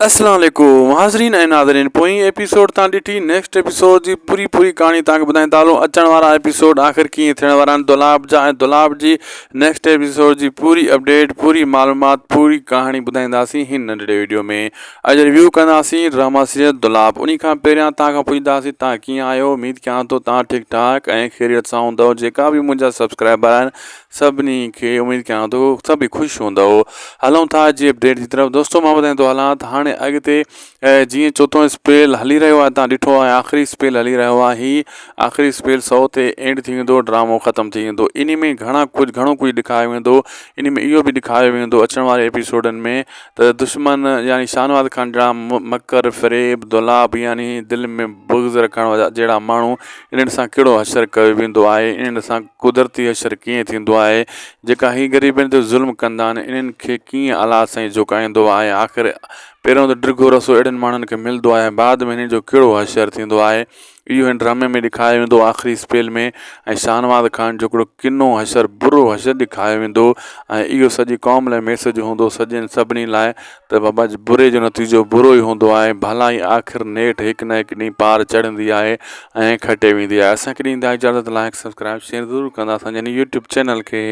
अस्सलाम वालेकुम हाज़रीन ऐं नाज़रीन पोई एपिसोड तां ॾिठी नेक्स्ट एपिसोड जी पूरी कहानी तव्हांखे ॿुधाईंदा हलो अचण वारा एपिसोड आख़िर कीअं थियण वारा आहिनि दुलाब जा ऐं दुलाब जी नेक्स्ट एपिसोड जी पूरी अपडेट पूरी मालूमात पूरी कहानी ॿुधाईंदासीं हिन नंढड़े वीडियो में। अॼु रिव्यू कंदासीं ड्रामा सीरियल दुलाब। उन खां पहिरियां तव्हां खां पुछंदासीं तव्हां कीअं आहियो। उमेद कयां थो तव्हां ठीकु ठाक ऐं ख़ैरियत सां हूंदव। जेका बि मुंहिंजा सब्सक्राइबर आहिनि सभिनी खे उमेद कयां थो सभई ख़ुशि हूंदव। हलूं था अॼु जी अपडेट जी तरफ़। दोस्तों मां ॿुधाईंदो हलां त हाणे अॻिते जीअं चोथों स्पेल हली रहियो आहे तव्हां ॾिठो आहे आख़िरी स्पेल हली रहियो आहे। हीअ आख़िरी स्पेल 100 ते एंड थी वेंदो ड्रामो ख़तमु थी वेंदो। इन में घणो कुझु ॾेखारियो वेंदो। इन में इहो बि ॾेखारियो वेंदो अचण वारे एपिसोडनि में त दुश्मन यानी शाहनवाज़ खान जहिड़ा मकर फ़रेब दुलाब यानी दिलि में बुग़्ज़ रखण वारा जहिड़ा माण्हू इन्हनि सां कहिड़ो हशर कयो वेंदो आहे। इन्हनि सां कुदरती हशर कीअं थींदो आहे। जेका हीअ ग़रीबनि ते ज़ुल्म कंदा आहिनि इन्हनि खे कीअं अलाह साईं झुकाईंदो आहे। आख़िर पहिरियों त ड्रिघो रसो अहिड़नि माण्हुनि खे मिलंदो आहे बाद में हिन जो कहिड़ो हशर थींदो आहे। इहो हिन ड्रामे में ॾेखारियो वेंदो आख़िरी स्पेल में। ऐं शाहनवाज़ खान जो हिकिड़ो किनो हशर बुरो हशर ॾेखारियो वेंदो। ऐं इहो सॼी क़ौम लाइ मैसेज हूंदो सभिनी लाइ त बाबा बुरे जो नतीजो बुरो ई हूंदो आहे। भलाई आख़िर नेठि हिकु न हिकु ॾींहुं पार चढ़ंदी आहे ऐं खटे वेंदी आहे। असांखे ॾींदा इजाज़त लाइक सब्सक्राइब शेयर ज़रूरु कंदा असांजे यूट्यूब चैनल खे।